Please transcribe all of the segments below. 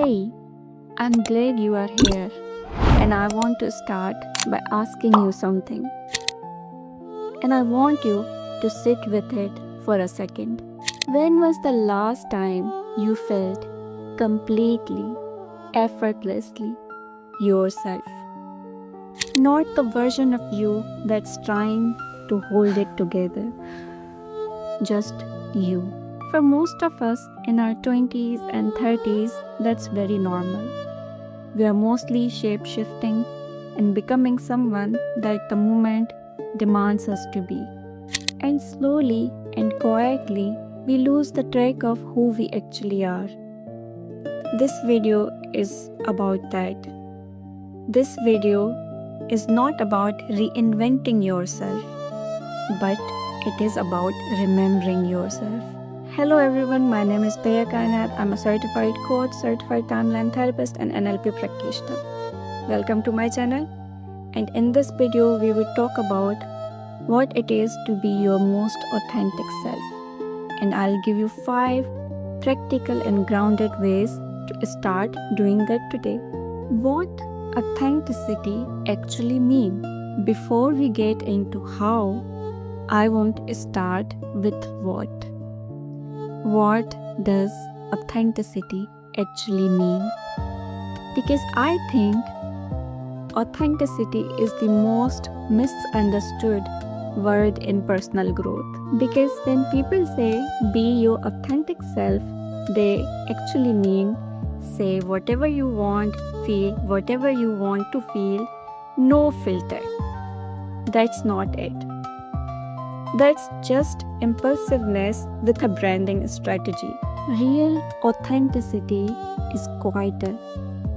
Hey, I'm glad you are here, and I want to start by asking you something. And I want you to sit with it for a second. When was the last time you felt completely, effortlessly yourself? Not the version of you that's trying to hold it together, just you. For most of us in our 20s and 30s, that's very normal. We are mostly shape shifting and becoming someone that the moment demands us to be. And slowly and quietly, we lose the track of who we actually are. This video is about that. This video is not about reinventing yourself, but it is about remembering yourself. Hello everyone, my name is Peya Kainat. I'm a certified coach, certified timeline therapist, and NLP practitioner. Welcome to my channel. And in this video, we will talk about what it is to be your most authentic self. And I'll give you 5 practical and grounded ways to start doing that today. What authenticity actually means? Before we get into how, I want to start with what. What does authenticity actually mean? Because I think authenticity is the most misunderstood word in personal growth. Because when people say be your authentic self, they actually mean say whatever you want, feel whatever you want to feel, no filter. That's not it. That's just impulsiveness with a branding strategy. Real authenticity is quieter.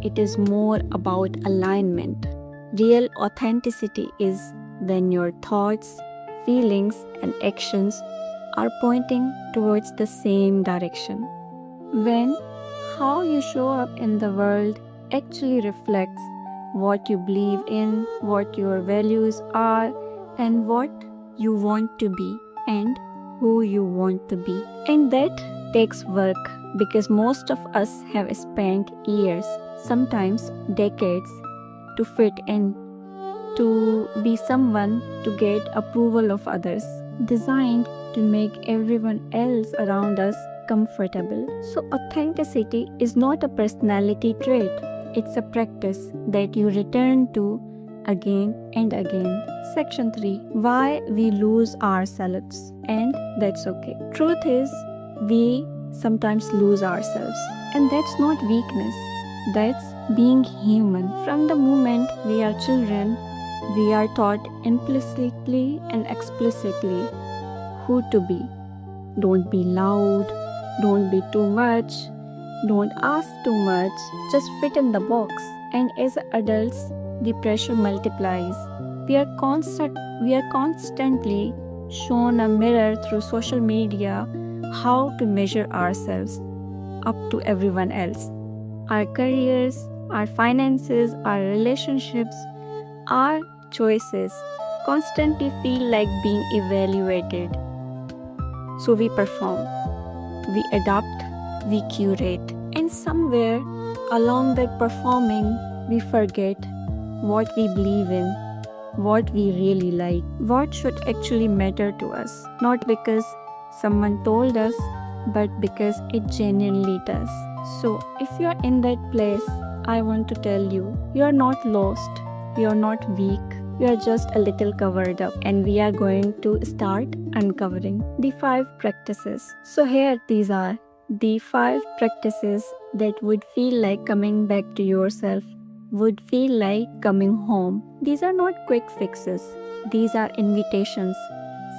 It is more about alignment. Real authenticity is when your thoughts, feelings, and actions are pointing towards the same direction. When how you show up in the world actually reflects what you believe in, what your values are, and what you want to be and who you want to be. And that takes work because most of us have spent years, sometimes decades, to fit in, to be someone, to get approval of others, designed to make everyone else around us comfortable. So authenticity is not a personality trait. It's a practice that you return to again and again. Section 3. Why we lose ourselves. And that's okay. Truth is, we sometimes lose ourselves. And that's not weakness. That's being human. From the moment we are children, we are taught implicitly and explicitly who to be. Don't be loud. Don't be too much. Don't ask too much. Just fit in the box. And as adults, the pressure multiplies. We are constantly shown a mirror through social media how to measure ourselves up to everyone else. Our careers, our finances, our relationships, our choices constantly feel like being evaluated. So we perform, we adapt, we curate, and somewhere along that performing, we forget what we believe in, what we really like, what should actually matter to us, not because someone told us, but because it genuinely does. So, if you're in that place, I want to tell you, you're not lost, you're not weak, you're just a little covered up, and we are going to start uncovering the 5 practices. So, here these are the 5 practices that would feel like coming back to yourself, would feel like coming home. These are not quick fixes. These are invitations.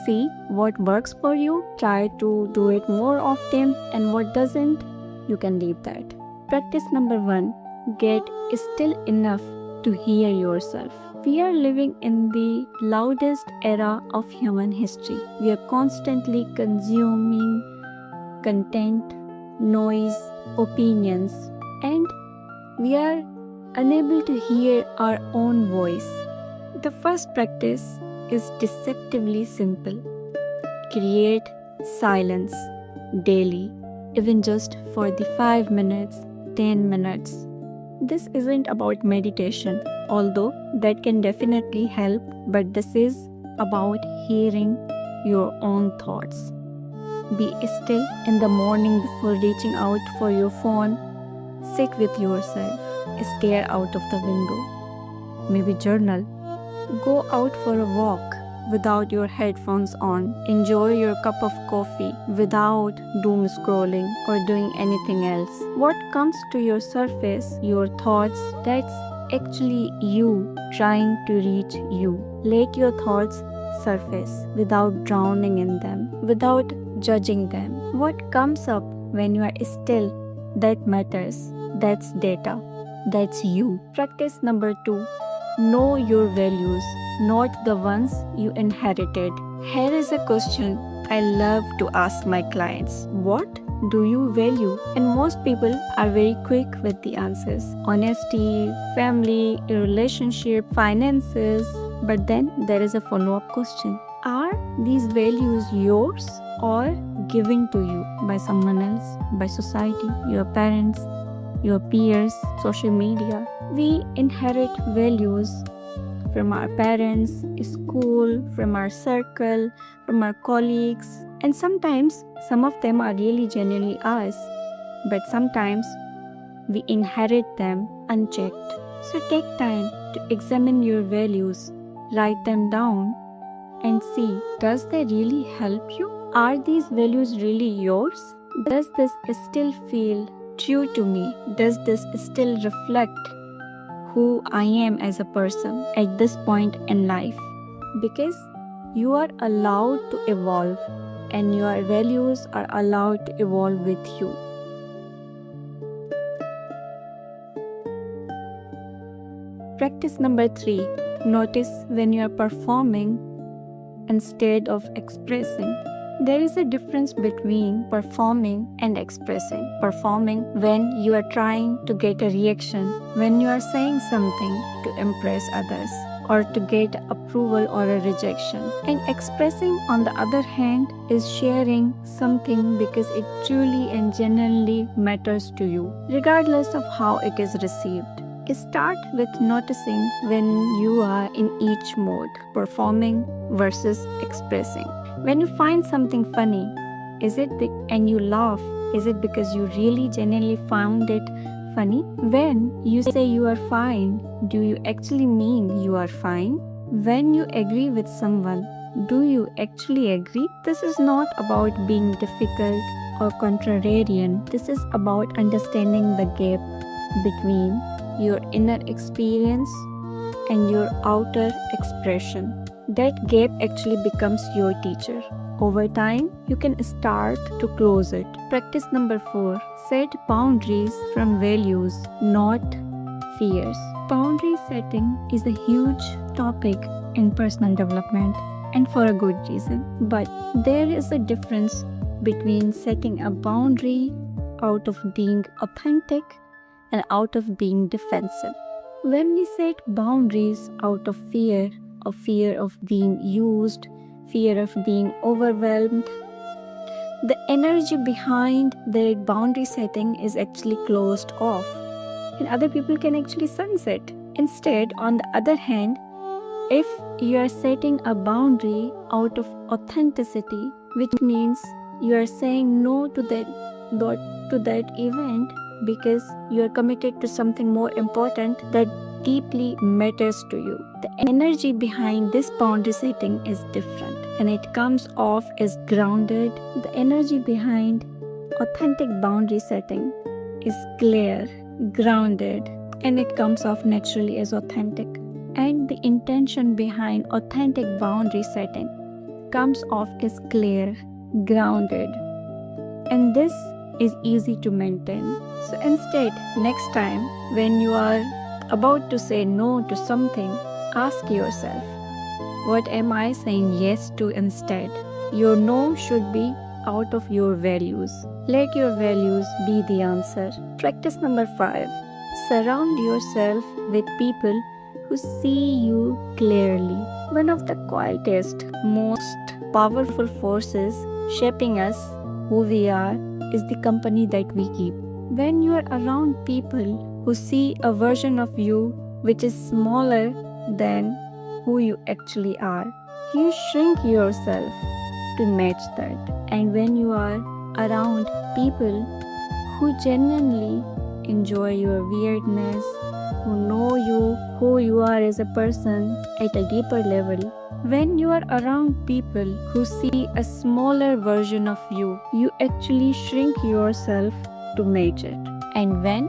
See what works for you, try to do it more often, and what doesn't, you can leave that. Practice number 1, get still enough to hear yourself. We are living in the loudest era of human history. We are constantly consuming content, noise, opinions, and we are unable to hear our own voice. The first practice is deceptively simple. Create silence daily, even just for the 5 minutes 10 minutes. This isn't about meditation, although that can definitely help, but this is about hearing your own thoughts. Be still in the morning before reaching out for your phone. Sit with yourself. Stare out of the window. Maybe journal. Go out for a walk without your headphones on. Enjoy your cup of coffee without doom scrolling or doing anything else. What comes to your surface, your thoughts, that's actually you trying to reach you. Let your thoughts surface without drowning in them, without judging them. What comes up when you are still, that matters. That's data. That's you. Practice number 2. Know your values, not the ones you inherited. Here is a question I love to ask my clients. What do you value? And most people are very quick with the answers. Honesty, family, relationship, finances. But then there is a follow-up question. Are these values yours or given to you by someone else, by society, your parents, your peers, social media? We inherit values from our parents, school, from our circle, from our colleagues, and sometimes some of them are really genuinely ours, but sometimes we inherit them unchecked. So take time to examine your values, write them down, and see, does they really help you? Are these values really yours? Does this still feel true to me? Does this still reflect who I am as a person at this point in life? Because you are allowed to evolve and your values are allowed to evolve with you. Practice number 3. Notice when you are performing instead of expressing. There is a difference between performing and expressing. Performing when you are trying to get a reaction, when you are saying something to impress others or to get approval or a rejection. And expressing, on the other hand, is sharing something because it truly and genuinely matters to you, regardless of how it is received. Start with noticing when you are in each mode, performing versus expressing. When you find something funny, and you laugh, is it because you really genuinely found it funny? When you say you are fine, do you actually mean you are fine? When you agree with someone, do you actually agree? This is not about being difficult or contrarian. This is about understanding the gap between your inner experience and your outer expression. That gap actually becomes your teacher. Over time, you can start to close it. Practice number 4. Set boundaries from values, not fears. Boundary setting is a huge topic in personal development, and for a good reason. But there is a difference between setting a boundary out of being authentic and out of being defensive. When we set boundaries out of fear of being used, fear of being overwhelmed, the energy behind that boundary setting is actually closed off, and other people can actually sense it. Instead, on the other hand, if you are setting a boundary out of authenticity, which means you are saying no to that event because you are committed to something more important that deeply matters to you. The energy behind this boundary setting is different and it comes off as grounded. The energy behind authentic boundary setting is clear, grounded, and it comes off naturally as authentic. And the intention behind authentic boundary setting comes off as clear, grounded, and this is easy to maintain. So instead, next time when you are about to say no to something, ask yourself, what am I saying yes to instead? Your no should be out of your values. Let your values be the answer. Practice number 5. Surround yourself with people who see you clearly. One of the quietest, most powerful forces shaping us, who we are, is the company that we keep. When you are around people who see a version of you which is smaller than who you actually are, you shrink yourself to match that. And when you are around people who genuinely enjoy your weirdness, who know you, who you are as a person at a deeper level, when you are around people who see a smaller version of you, you actually shrink yourself to match it. And when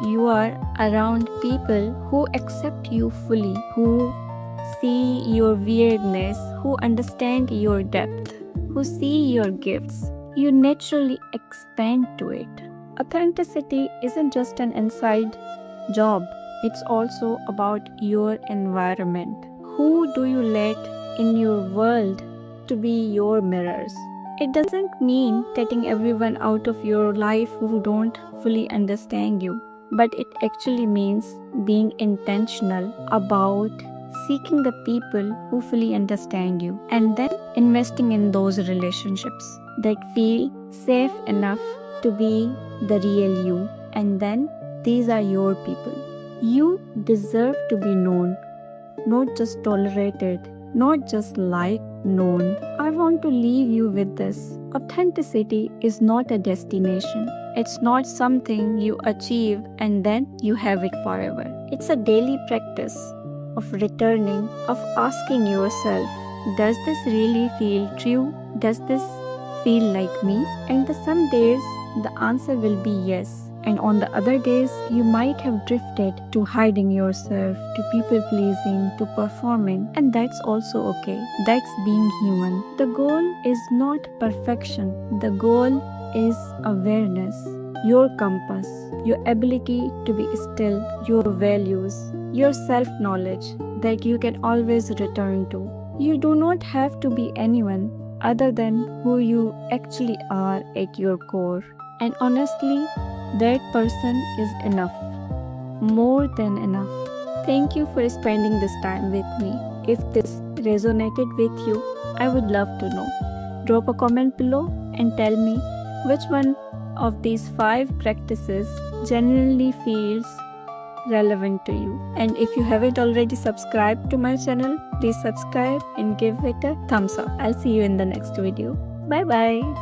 you are around people who accept you fully, who see your weirdness, who understand your depth, who see your gifts, you naturally expand to it. Authenticity isn't just an inside job, it's also about your environment. Who do you let in your world to be your mirrors? It doesn't mean cutting everyone out of your life who don't fully understand you, but it actually means being intentional about seeking the people who fully understand you and then investing in those relationships that feel safe enough to be the real you. And then these are your people. You deserve to be known, not just tolerated, not just liked, known. I want to leave you with this. Authenticity is not a destination. It's not something you achieve and then you have it forever. It's a daily practice of returning, of asking yourself, does this really feel true? Does this feel like me? And some days the answer will be yes. And on the other days, you might have drifted to hiding yourself, to people pleasing, to performing, and that's also okay. That's being human. The goal is not perfection, the goal is awareness, your compass, your ability to be still, your values, your self-knowledge that you can always return to. You do not have to be anyone other than who you actually are at your core. And honestly, that person is enough. More than enough. Thank you for spending this time with me. If this resonated with you, I would love to know. Drop a comment below and tell me which one of these 5 practices genuinely feels relevant to you. And if you haven't already subscribed to my channel, please subscribe and give it a thumbs up. I'll see you in the next video. Bye bye.